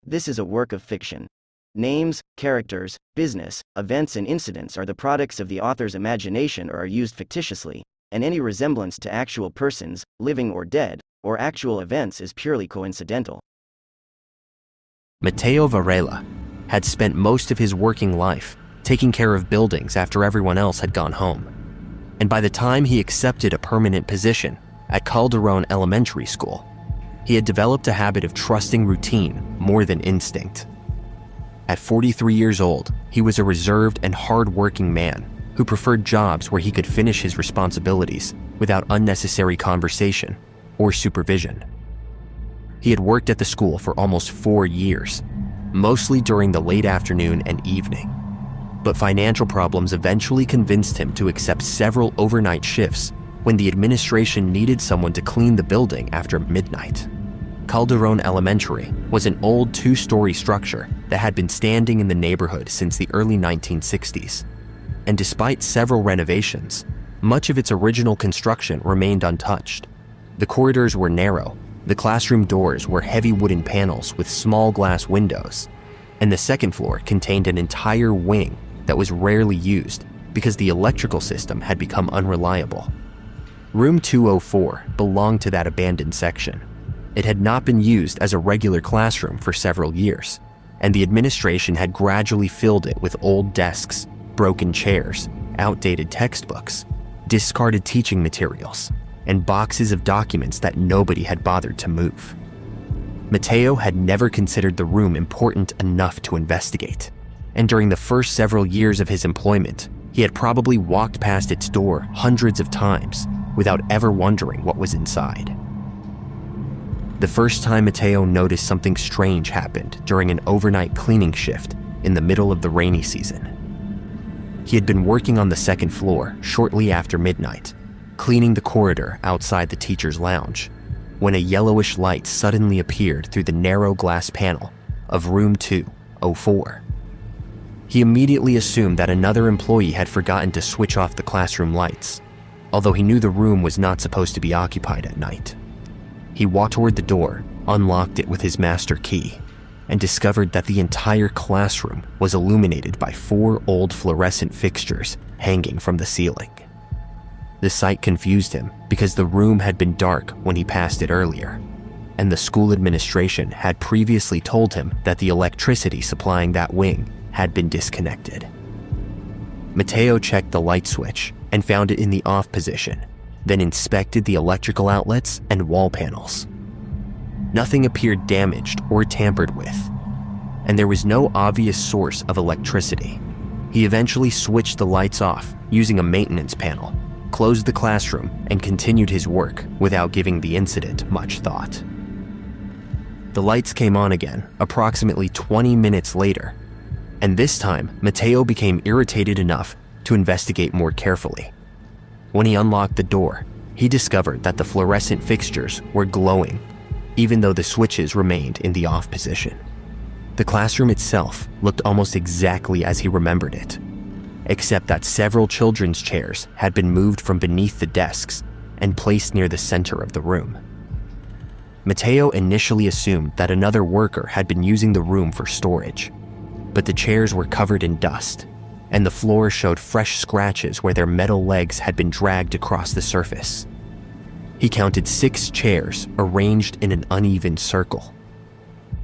This is a work of fiction. Names, characters, business, events and incidents are the products of the author's imagination or are used fictitiously, and any resemblance to actual persons, living or dead, or actual events is purely coincidental. Matteo Varela had spent most of his working life taking care of buildings after everyone else had gone home. And by the time he accepted a permanent position at Calderon Elementary School, he had developed a habit of trusting routine more than instinct. At 43 years old, he was a reserved and hard-working man who preferred jobs where he could finish his responsibilities without unnecessary conversation or supervision. He had worked at the school for almost 4 years, mostly during the late afternoon and evening. But financial problems eventually convinced him to accept several overnight shifts when the administration needed someone to clean the building after midnight. Calderon Elementary was an old 2-story structure that had been standing in the neighborhood since the early 1960s. And despite several renovations, much of its original construction remained untouched. The corridors were narrow, the classroom doors were heavy wooden panels with small glass windows, and the second floor contained an entire wing that was rarely used because the electrical system had become unreliable. Room 204 belonged to that abandoned section. It had not been used as a regular classroom for several years, and the administration had gradually filled it with old desks, broken chairs, outdated textbooks, discarded teaching materials, and boxes of documents that nobody had bothered to move. Matteo had never considered the room important enough to investigate, and during the first several years of his employment, he had probably walked past its door hundreds of times without ever wondering what was inside. The first time Matteo noticed something strange happened during an overnight cleaning shift in the middle of the rainy season. He had been working on the second floor shortly after midnight, cleaning the corridor outside the teacher's lounge, when a yellowish light suddenly appeared through the narrow glass panel of room 204. He immediately assumed that another employee had forgotten to switch off the classroom lights, although he knew the room was not supposed to be occupied at night. He walked toward the door, unlocked it with his master key, and discovered that the entire classroom was illuminated by 4 old fluorescent fixtures hanging from the ceiling. The sight confused him because the room had been dark when he passed it earlier, and the school administration had previously told him that the electricity supplying that wing had been disconnected. Matteo checked the light switch and found it in the off position, then inspected the electrical outlets and wall panels. Nothing appeared damaged or tampered with, and there was no obvious source of electricity. He eventually switched the lights off using a maintenance panel, closed the classroom, and continued his work without giving the incident much thought. The lights came on again approximately 20 minutes later, and this time Matteo became irritated enough to investigate more carefully. When he unlocked the door, he discovered that the fluorescent fixtures were glowing, even though the switches remained in the off position. The classroom itself looked almost exactly as he remembered it, except that several children's chairs had been moved from beneath the desks and placed near the center of the room. Matteo initially assumed that another worker had been using the room for storage, but the chairs were covered in dust, and the floor showed fresh scratches where their metal legs had been dragged across the surface. He counted 6 chairs arranged in an uneven circle.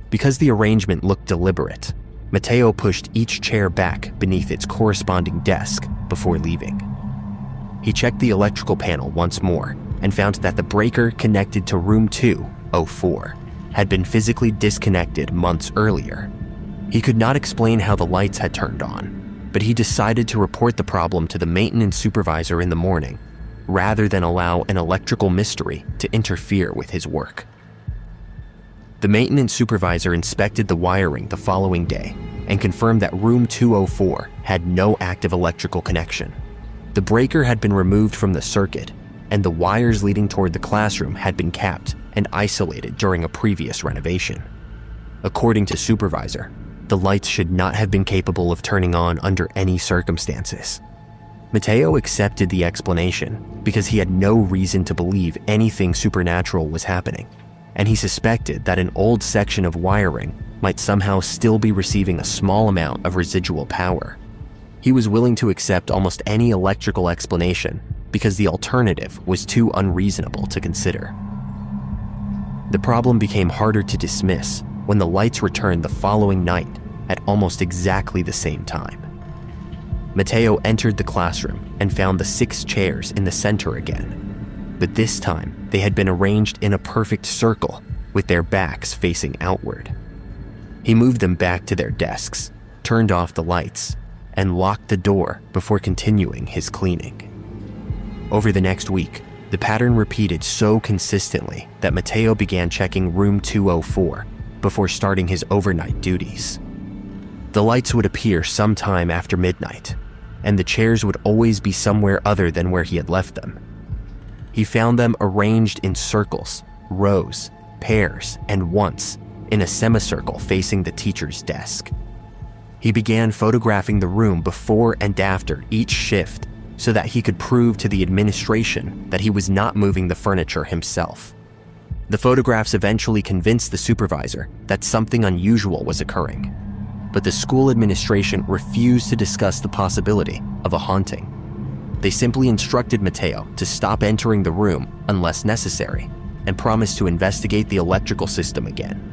Because the arrangement looked deliberate, Matteo pushed each chair back beneath its corresponding desk before leaving. He checked the electrical panel once more and found that the breaker connected to room 204 had been physically disconnected months earlier. He could not explain how the lights had turned on, but he decided to report the problem to the maintenance supervisor in the morning, rather than allow an electrical mystery to interfere with his work. The maintenance supervisor inspected the wiring the following day and confirmed that room 204 had no active electrical connection. The breaker had been removed from the circuit, and the wires leading toward the classroom had been capped and isolated during a previous renovation. According to supervisor, the lights should not have been capable of turning on under any circumstances. Matteo accepted the explanation because he had no reason to believe anything supernatural was happening, and he suspected that an old section of wiring might somehow still be receiving a small amount of residual power. He was willing to accept almost any electrical explanation because the alternative was too unreasonable to consider. The problem became harder to dismiss when the lights returned the following night at almost exactly the same time. Mateo entered the classroom and found the 6 chairs in the center again, but this time they had been arranged in a perfect circle with their backs facing outward. He moved them back to their desks, turned off the lights, and locked the door before continuing his cleaning. Over the next week, the pattern repeated so consistently that Mateo began checking room 204 before starting his overnight duties. The lights would appear sometime after midnight, and the chairs would always be somewhere other than where he had left them. He found them arranged in circles, rows, pairs, and once in a semicircle facing the teacher's desk. He began photographing the room before and after each shift so that he could prove to the administration that he was not moving the furniture himself. The photographs eventually convinced the supervisor that something unusual was occurring, but the school administration refused to discuss the possibility of a haunting. They simply instructed Mateo to stop entering the room unless necessary and promised to investigate the electrical system again.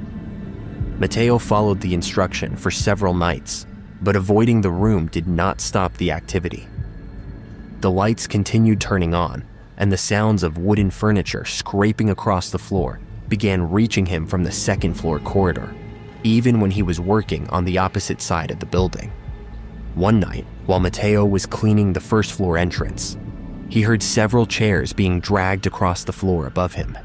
Mateo followed the instruction for several nights, but avoiding the room did not stop the activity. The lights continued turning on, and the sounds of wooden furniture scraping across the floor began reaching him from the second-floor corridor, even when he was working on the opposite side of the building. One night, while Mateo was cleaning the first-floor entrance, he heard several chairs being dragged across the floor above him.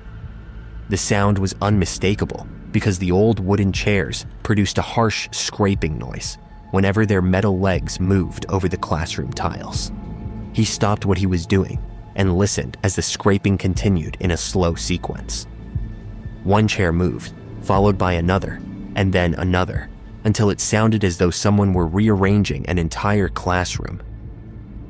The sound was unmistakable because the old wooden chairs produced a harsh scraping noise whenever their metal legs moved over the classroom tiles. He stopped what he was doing and listened as the scraping continued in a slow sequence. One chair moved, followed by another, and then another, until it sounded as though someone were rearranging an entire classroom.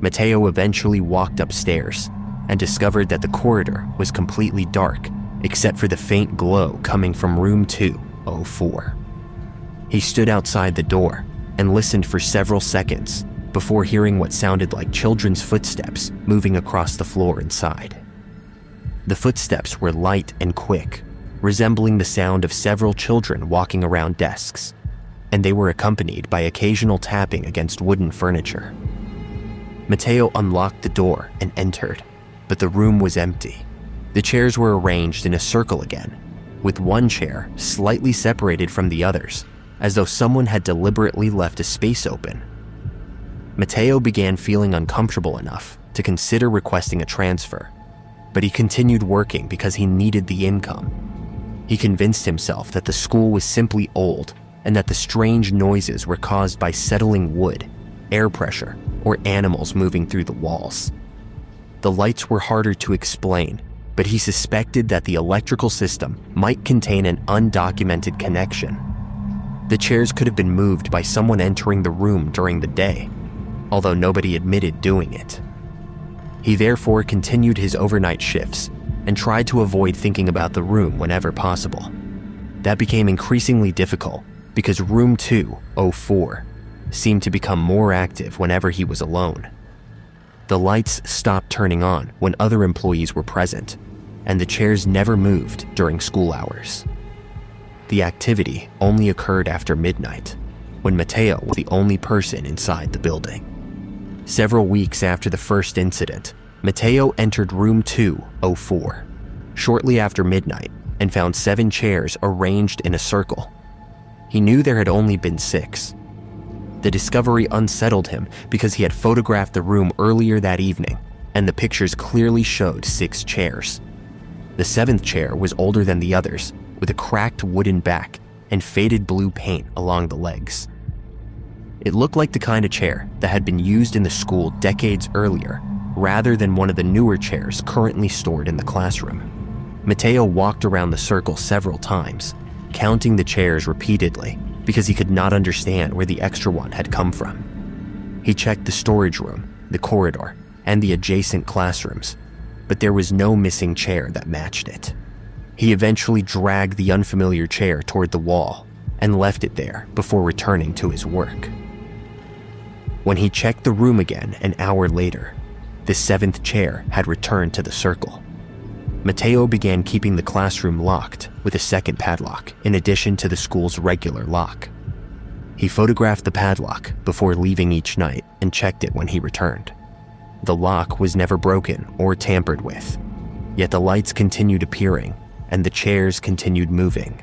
Mateo eventually walked upstairs and discovered that the corridor was completely dark except for the faint glow coming from room 204. He stood outside the door and listened for several seconds before hearing what sounded like children's footsteps moving across the floor inside. The footsteps were light and quick, resembling the sound of several children walking around desks, and they were accompanied by occasional tapping against wooden furniture. Mateo unlocked the door and entered, but the room was empty. The chairs were arranged in a circle again, with one chair slightly separated from the others, as though someone had deliberately left a space open. Mateo began feeling uncomfortable enough to consider requesting a transfer, but he continued working because he needed the income. He convinced himself that the school was simply old and that the strange noises were caused by settling wood, air pressure, or animals moving through the walls. The lights were harder to explain, but he suspected that the electrical system might contain an undocumented connection. The chairs could have been moved by someone entering the room during the day, although nobody admitted doing it. He therefore continued his overnight shifts and tried to avoid thinking about the room whenever possible. That became increasingly difficult because room 204 seemed to become more active whenever he was alone. The lights stopped turning on when other employees were present, and the chairs never moved during school hours. The activity only occurred after midnight, when Mateo was the only person inside the building. Several weeks after the first incident, Mateo entered room 204 shortly after midnight and found 7 chairs arranged in a circle. He knew there had only been 6. The discovery unsettled him because he had photographed the room earlier that evening, and the pictures clearly showed 6 chairs. The 7th chair was older than the others, with a cracked wooden back and faded blue paint along the legs. It looked like the kind of chair that had been used in the school decades earlier, rather than one of the newer chairs currently stored in the classroom. Mateo walked around the circle several times, counting the chairs repeatedly because he could not understand where the extra one had come from. He checked the storage room, the corridor, and the adjacent classrooms, but there was no missing chair that matched it. He eventually dragged the unfamiliar chair toward the wall and left it there before returning to his work. When he checked the room again an hour later, the 7th chair had returned to the circle. Mateo began keeping the classroom locked with a second padlock in addition to the school's regular lock. He photographed the padlock before leaving each night and checked it when he returned. The lock was never broken or tampered with, yet the lights continued appearing and the chairs continued moving.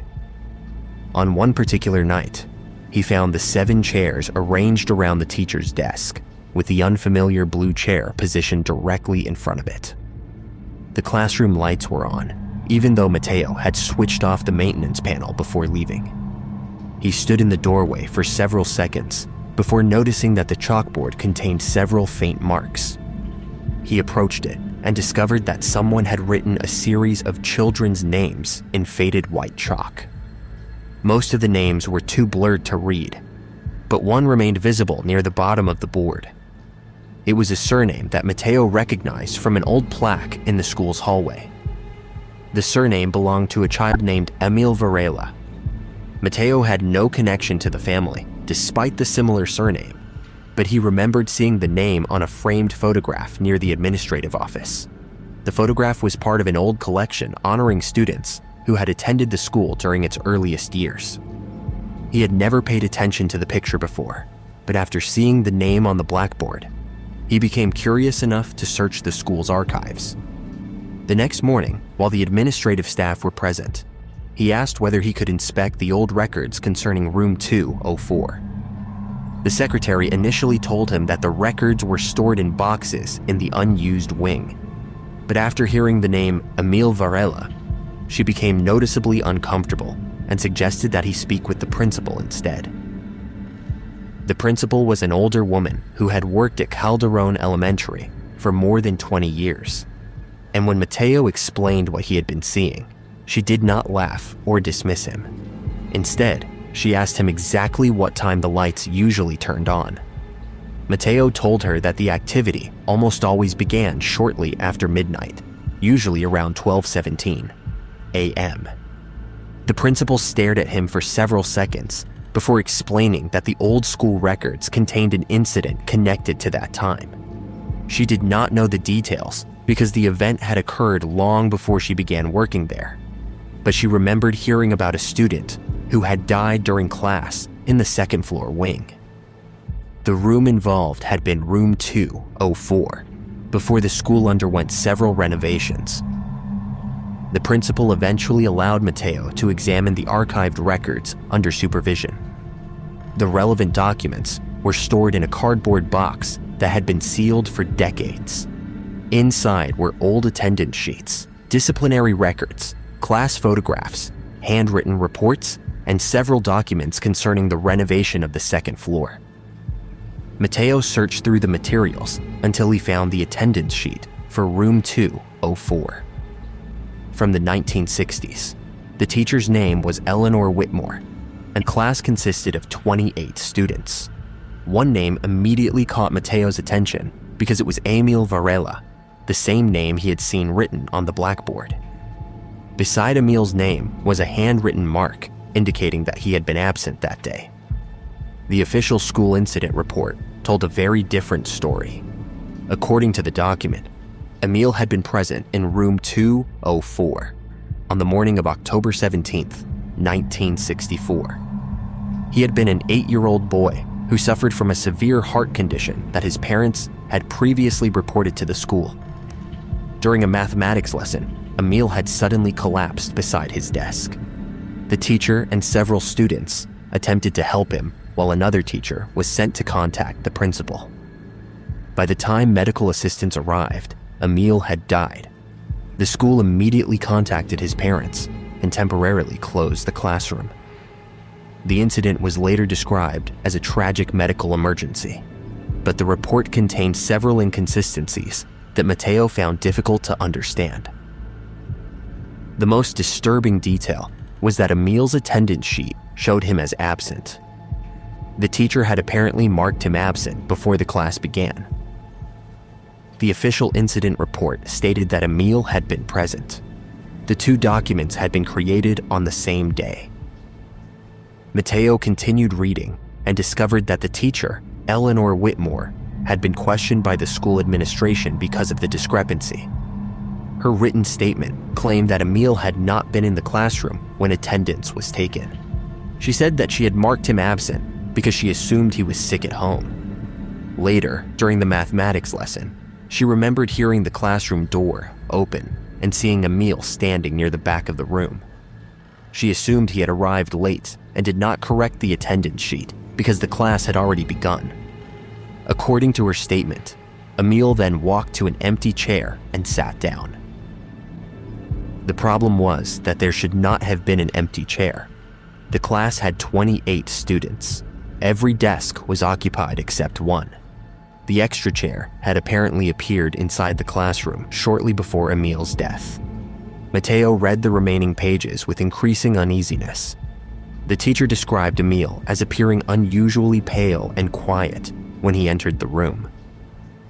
On one particular night, he found the 7 chairs arranged around the teacher's desk, with the unfamiliar blue chair positioned directly in front of it. The classroom lights were on, even though Mateo had switched off the maintenance panel before leaving. He stood in the doorway for several seconds before noticing that the chalkboard contained several faint marks. He approached it and discovered that someone had written a series of children's names in faded white chalk. Most of the names were too blurred to read, but one remained visible near the bottom of the board. It was a surname that Mateo recognized from an old plaque in the school's hallway. The surname belonged to a child named Emil Varela. Mateo had no connection to the family, despite the similar surname, but he remembered seeing the name on a framed photograph near the administrative office. The photograph was part of an old collection honoring students who had attended the school during its earliest years. He had never paid attention to the picture before, but after seeing the name on the blackboard, he became curious enough to search the school's archives. The next morning, while the administrative staff were present, he asked whether he could inspect the old records concerning room 204. The secretary initially told him that the records were stored in boxes in the unused wing, but after hearing the name Emil Varela, she became noticeably uncomfortable and suggested that he speak with the principal instead. The principal was an older woman who had worked at Calderon Elementary for more than 20 years, and when Mateo explained what he had been seeing, she did not laugh or dismiss him. Instead, she asked him exactly what time the lights usually turned on. Mateo told her that the activity almost always began shortly after midnight, usually around 12:17 a.m. The principal stared at him for several seconds before explaining that the old school records contained an incident connected to that time. She did not know the details because the event had occurred long before she began working there, but she remembered hearing about a student who had died during class in the second floor wing. The room involved had been room 204 before the school underwent several renovations. The principal eventually allowed Mateo to examine the archived records under supervision. The relevant documents were stored in a cardboard box that had been sealed for decades. Inside were old attendance sheets, disciplinary records, class photographs, handwritten reports, and several documents concerning the renovation of the second floor. Mateo searched through the materials until he found the attendance sheet for room 204. From the 1960s, the teacher's name was Eleanor Whitmore, and class consisted of 28 students. One name immediately caught Mateo's attention because it was Emil Varela, the same name he had seen written on the blackboard. Beside Emil's name was a handwritten mark indicating that he had been absent that day. The official school incident report told a very different story. According to the document, Emil had been present in room 204 on the morning of October 17th, 1964. He had been an 8-year-old boy who suffered from a severe heart condition that his parents had previously reported to the school. During a mathematics lesson, Emil had suddenly collapsed beside his desk. The teacher and several students attempted to help him while another teacher was sent to contact the principal. By the time medical assistants arrived, Emil had died. The school immediately contacted his parents and temporarily closed the classroom. The incident was later described as a tragic medical emergency, but the report contained several inconsistencies that Mateo found difficult to understand. The most disturbing detail was that Emil's attendance sheet showed him as absent. The teacher had apparently marked him absent before the class began. The official incident report stated that Emil had been present. The two documents had been created on the same day. Mateo continued reading and discovered that the teacher, Eleanor Whitmore, had been questioned by the school administration because of the discrepancy. Her written statement claimed that Emil had not been in the classroom when attendance was taken. She said that she had marked him absent because she assumed he was sick at home. Later, during the mathematics lesson, she remembered hearing the classroom door open and seeing Emil standing near the back of the room. She assumed he had arrived late and did not correct the attendance sheet because the class had already begun. According to her statement, Emil then walked to an empty chair and sat down. The problem was that there should not have been an empty chair. The class had 28 students. Every desk was occupied except one. The extra chair had apparently appeared inside the classroom shortly before Emil's death. Mateo read the remaining pages with increasing uneasiness. The teacher described Emil as appearing unusually pale and quiet when he entered the room.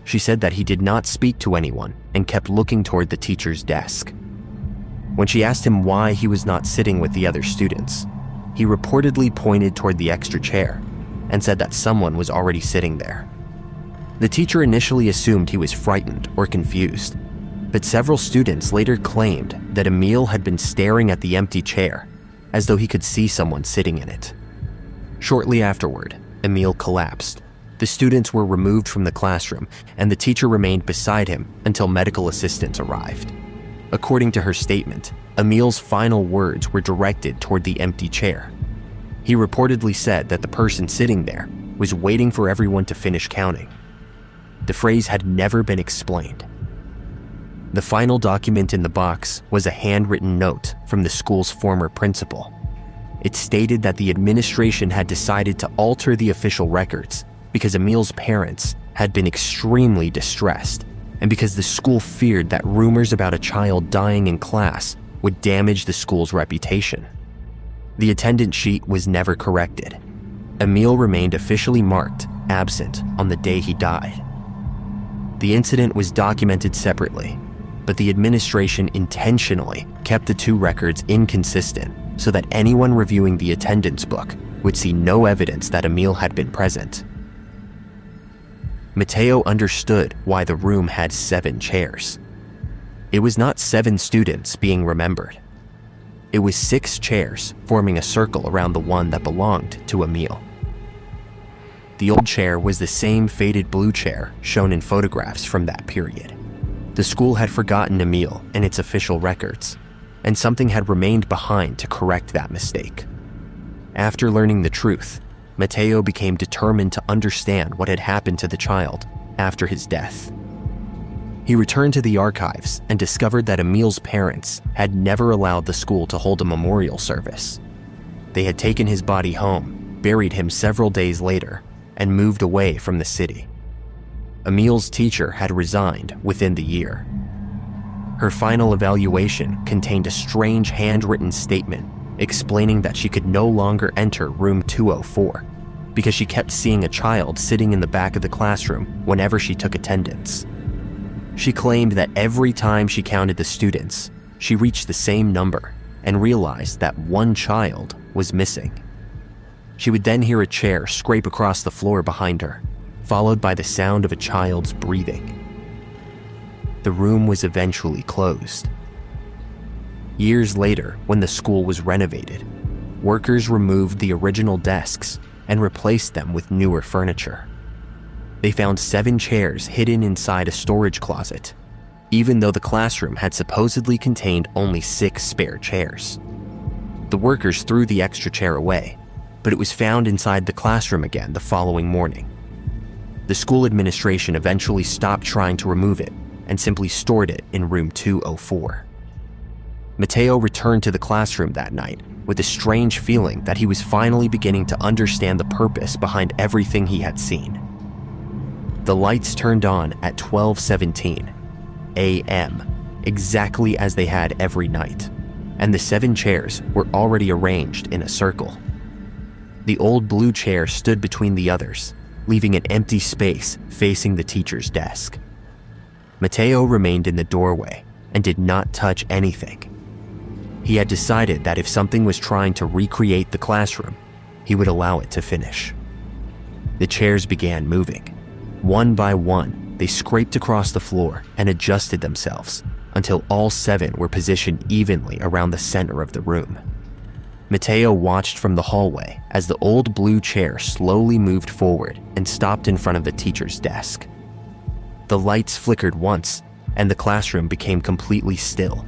She said that he did not speak to anyone and kept looking toward the teacher's desk. When she asked him why he was not sitting with the other students, he reportedly pointed toward the extra chair and said that someone was already sitting there. The teacher initially assumed he was frightened or confused, but several students later claimed that Emil had been staring at the empty chair as though he could see someone sitting in it. Shortly afterward, Emil collapsed. The students were removed from the classroom and the teacher remained beside him until medical assistance arrived. According to her statement, Emil's final words were directed toward the empty chair. He reportedly said that the person sitting there was waiting for everyone to finish counting. The phrase had never been explained. The final document in the box was a handwritten note from the school's former principal. It stated that the administration had decided to alter the official records because Emil's parents had been extremely distressed and because the school feared that rumors about a child dying in class would damage the school's reputation. The attendance sheet was never corrected. Emil remained officially marked absent on the day he died. The incident was documented separately, but the administration intentionally kept the two records inconsistent so that anyone reviewing the attendance book would see no evidence that Emil had been present. Mateo understood why the room had 7 chairs. It was not 7 students being remembered. It was 6 chairs forming a circle around the one that belonged to Emil. The old chair was the same faded blue chair shown in photographs from that period. The school had forgotten Emil in its official records, and something had remained behind to correct that mistake. After learning the truth, Mateo became determined to understand what had happened to the child after his death. He returned to the archives and discovered that Emil's parents had never allowed the school to hold a memorial service. They had taken his body home, buried him several days later, and moved away from the city. Emil's teacher had resigned within the year. Her final evaluation contained a strange handwritten statement explaining that she could no longer enter room 204 because she kept seeing a child sitting in the back of the classroom whenever she took attendance. She claimed that every time she counted the students, she reached the same number and realized that one child was missing. She would then hear a chair scrape across the floor behind her, followed by the sound of a child's breathing. The room was eventually closed. Years later, when the school was renovated, workers removed the original desks and replaced them with newer furniture. They found 7 chairs hidden inside a storage closet, even though the classroom had supposedly contained only 6 spare chairs. The workers threw the extra chair away, but it was found inside the classroom again the following morning. The school administration eventually stopped trying to remove it and simply stored it in room 204. Mateo returned to the classroom that night with a strange feeling that he was finally beginning to understand the purpose behind everything he had seen. The lights turned on at 12:17 a.m., exactly as they had every night, and the 7 chairs were already arranged in a circle. The old blue chair stood between the others, leaving an empty space facing the teacher's desk. Mateo remained in the doorway and did not touch anything. He had decided that if something was trying to recreate the classroom, he would allow it to finish. The chairs began moving. One by one, they scraped across the floor and adjusted themselves until all 7 were positioned evenly around the center of the room. Mateo watched from the hallway as the old blue chair slowly moved forward and stopped in front of the teacher's desk. The lights flickered once, and the classroom became completely still.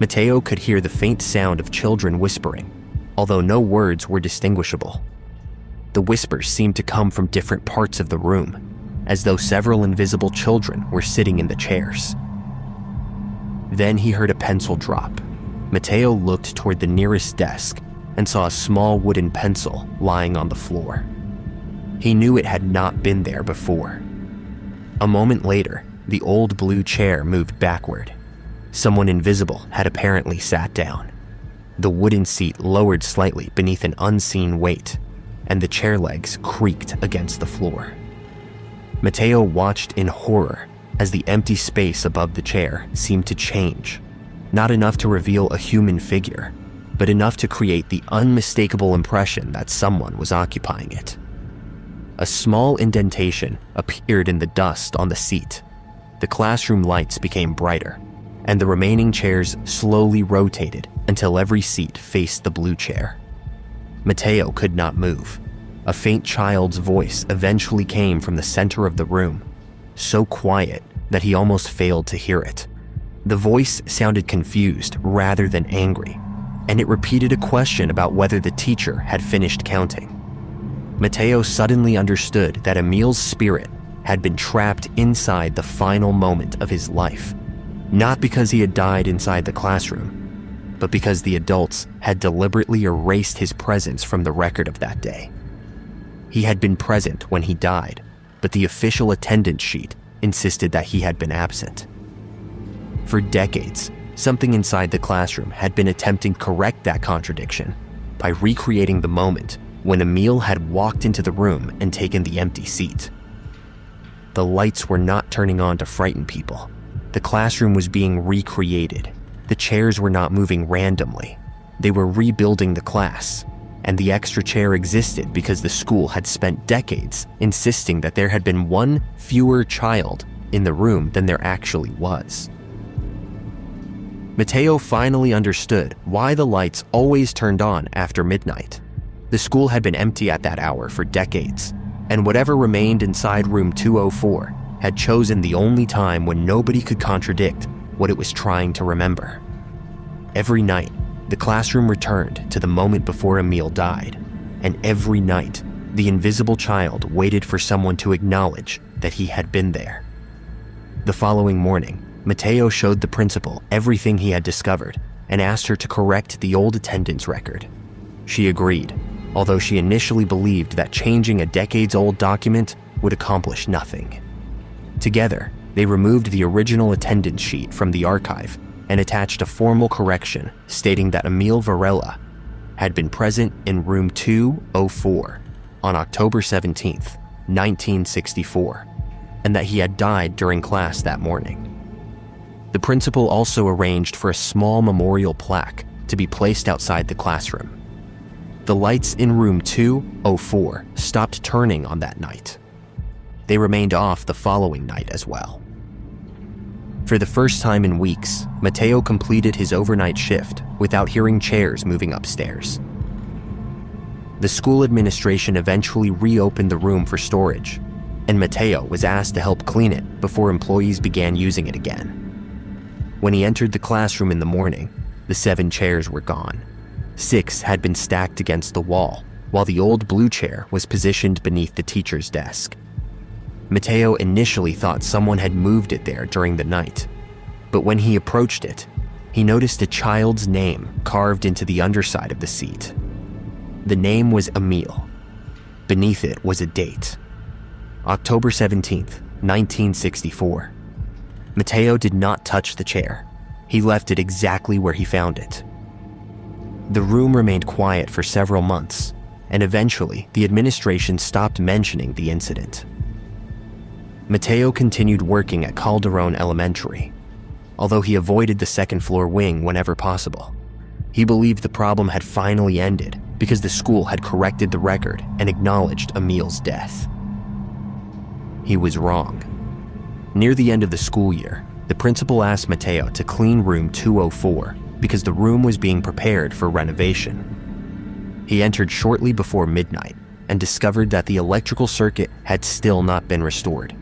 Mateo could hear the faint sound of children whispering, although no words were distinguishable. The whispers seemed to come from different parts of the room, as though several invisible children were sitting in the chairs. Then he heard a pencil drop. Mateo looked toward the nearest desk and saw a small wooden pencil lying on the floor. He knew it had not been there before. A moment later, the old blue chair moved backward. Someone invisible had apparently sat down. The wooden seat lowered slightly beneath an unseen weight, and the chair legs creaked against the floor. Mateo watched in horror as the empty space above the chair seemed to change, not enough to reveal a human figure, but enough to create the unmistakable impression that someone was occupying it. A small indentation appeared in the dust on the seat. The classroom lights became brighter, and the remaining chairs slowly rotated until every seat faced the blue chair. Mateo could not move. A faint child's voice eventually came from the center of the room, so quiet that he almost failed to hear it. The voice sounded confused rather than angry, and it repeated a question about whether the teacher had finished counting. Mateo suddenly understood that Emil's spirit had been trapped inside the final moment of his life, not because he had died inside the classroom, but because the adults had deliberately erased his presence from the record of that day. He had been present when he died, but the official attendance sheet insisted that he had been absent. For decades, something inside the classroom had been attempting to correct that contradiction by recreating the moment when Emil had walked into the room and taken the empty seat. The lights were not turning on to frighten people. The classroom was being recreated. The chairs were not moving randomly. They were rebuilding the class, and the extra chair existed because the school had spent decades insisting that there had been one fewer child in the room than there actually was. Mateo finally understood why the lights always turned on after midnight. The school had been empty at that hour for decades, and whatever remained inside room 204 had chosen the only time when nobody could contradict what it was trying to remember. Every night, the classroom returned to the moment before Emil died, and every night, the invisible child waited for someone to acknowledge that he had been there. The following morning, Mateo showed the principal everything he had discovered and asked her to correct the old attendance record. She agreed, although she initially believed that changing a decades-old document would accomplish nothing. Together, they removed the original attendance sheet from the archive and attached a formal correction stating that Emil Varela had been present in room 204 on October 17th, 1964, and that he had died during class that morning. The principal also arranged for a small memorial plaque to be placed outside the classroom. The lights in room 204 stopped turning on that night. They remained off the following night as well. For the first time in weeks, Mateo completed his overnight shift without hearing chairs moving upstairs. The school administration eventually reopened the room for storage, and Mateo was asked to help clean it before employees began using it again. When he entered the classroom in the morning, the 7 chairs were gone. 6 had been stacked against the wall, while the old blue chair was positioned beneath the teacher's desk. Mateo initially thought someone had moved it there during the night, but when he approached it, he noticed a child's name carved into the underside of the seat. The name was Emil. Beneath it was a date, October 17th, 1964. Mateo did not touch the chair. He left it exactly where he found it. The room remained quiet for several months, and eventually the administration stopped mentioning the incident. Mateo continued working at Calderon Elementary, although he avoided the second-floor wing whenever possible. He believed the problem had finally ended because the school had corrected the record and acknowledged Emil's death. He was wrong. Near the end of the school year, the principal asked Mateo to clean room 204 because the room was being prepared for renovation. He entered shortly before midnight and discovered that the electrical circuit had still not been restored.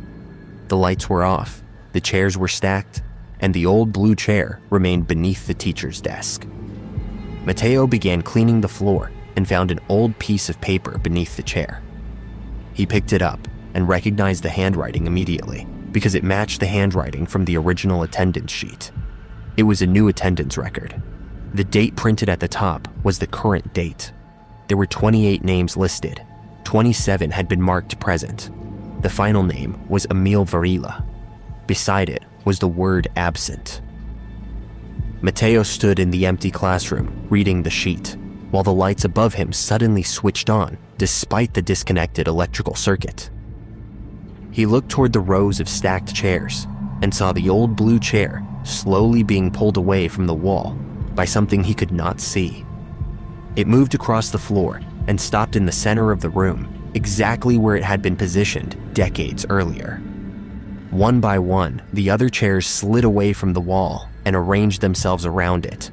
The lights were off, the chairs were stacked, and the old blue chair remained beneath the teacher's desk. Mateo began cleaning the floor and found an old piece of paper beneath the chair. He picked it up and recognized the handwriting immediately because it matched the handwriting from the original attendance sheet. It was a new attendance record. The date printed at the top was the current date. There were 28 names listed. 27 had been marked present. The final name was Emil Varela. Beside it was the word absent. Mateo stood in the empty classroom, reading the sheet, while the lights above him suddenly switched on despite the disconnected electrical circuit. He looked toward the rows of stacked chairs and saw the old blue chair slowly being pulled away from the wall by something he could not see. It moved across the floor and stopped in the center of the room, exactly where it had been positioned decades earlier. One by one, the other chairs slid away from the wall and arranged themselves around it,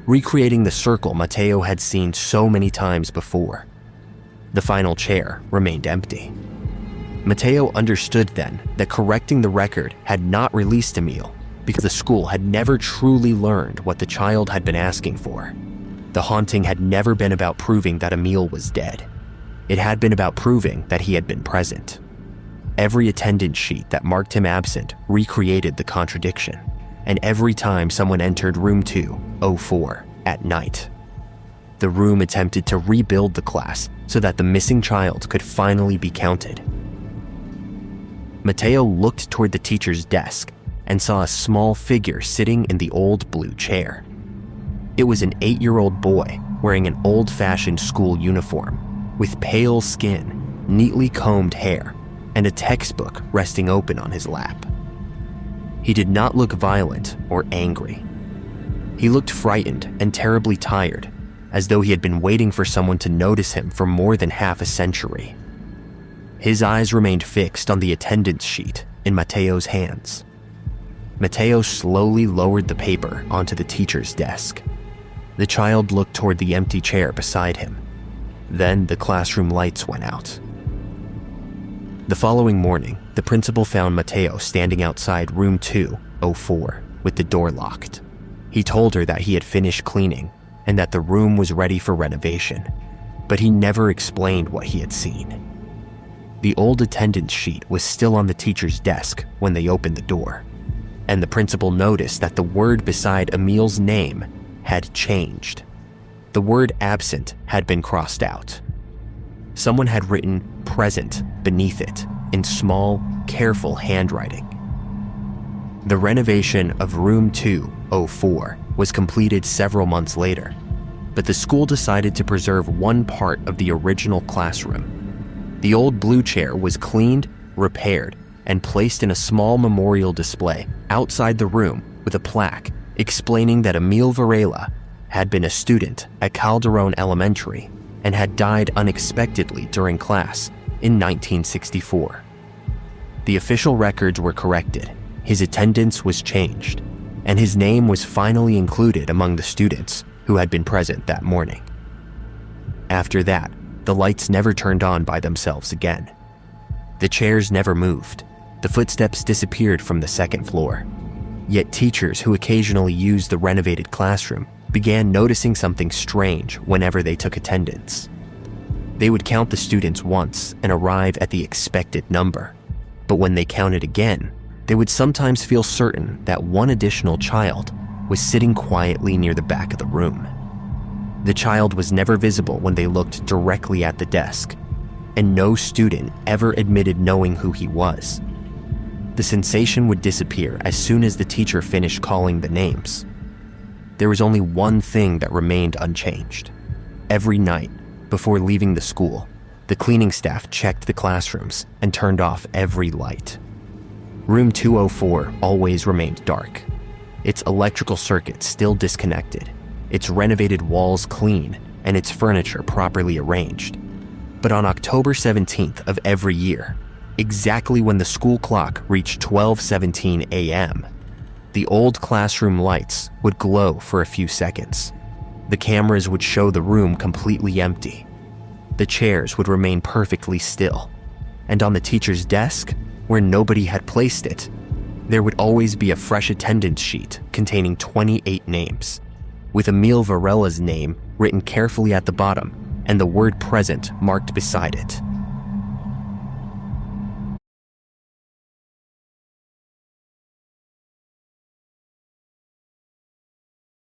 recreating the circle Mateo had seen so many times before. The final chair remained empty. Mateo understood then that correcting the record had not released Emil because the school had never truly learned what the child had been asking for. The haunting had never been about proving that Emil was dead. It had been about proving that he had been present. Every attendance sheet that marked him absent recreated the contradiction, and every time someone entered room 204 at night, the room attempted to rebuild the class so that the missing child could finally be counted. Mateo looked toward the teacher's desk and saw a small figure sitting in the old blue chair. It was an 8-year-old boy wearing an old-fashioned school uniform with pale skin, neatly combed hair, and a textbook resting open on his lap. He did not look violent or angry. He looked frightened and terribly tired, as though he had been waiting for someone to notice him for more than half a century. His eyes remained fixed on the attendance sheet in Mateo's hands. Mateo slowly lowered the paper onto the teacher's desk. The child looked toward the empty chair beside him. Then the classroom lights went out. The following morning, the principal found Mateo standing outside room 204 with the door locked. He told her that he had finished cleaning and that the room was ready for renovation, but he never explained what he had seen. The old attendance sheet was still on the teacher's desk when they opened the door, and the principal noticed that the word beside Emil's name had changed. The word absent had been crossed out. Someone had written present beneath it in small, careful handwriting. The renovation of room 204 was completed several months later, but the school decided to preserve one part of the original classroom. The old blue chair was cleaned, repaired, and placed in a small memorial display outside the room with a plaque explaining that Emil Varela had been a student at Calderon Elementary and had died unexpectedly during class in 1964. The official records were corrected, his attendance was changed, and his name was finally included among the students who had been present that morning. After that, the lights never turned on by themselves again. The chairs never moved. The footsteps disappeared from the second floor. Yet teachers who occasionally used the renovated classroom began noticing something strange whenever they took attendance. They would count the students once and arrive at the expected number, but when they counted again, they would sometimes feel certain that one additional child was sitting quietly near the back of the room. The child was never visible when they looked directly at the desk, and no student ever admitted knowing who he was. The sensation would disappear as soon as the teacher finished calling the names. There was only one thing that remained unchanged. Every night, before leaving the school, the cleaning staff checked the classrooms and turned off every light. Room 204 always remained dark, its electrical circuit still disconnected, its renovated walls clean, and its furniture properly arranged. But on October 17th of every year, exactly when the school clock reached 12:17 a.m., the old classroom lights would glow for a few seconds. The cameras would show the room completely empty. The chairs would remain perfectly still, and on the teacher's desk, where nobody had placed it, there would always be a fresh attendance sheet containing 28 names, with Emil Varela's name written carefully at the bottom and the word present marked beside it.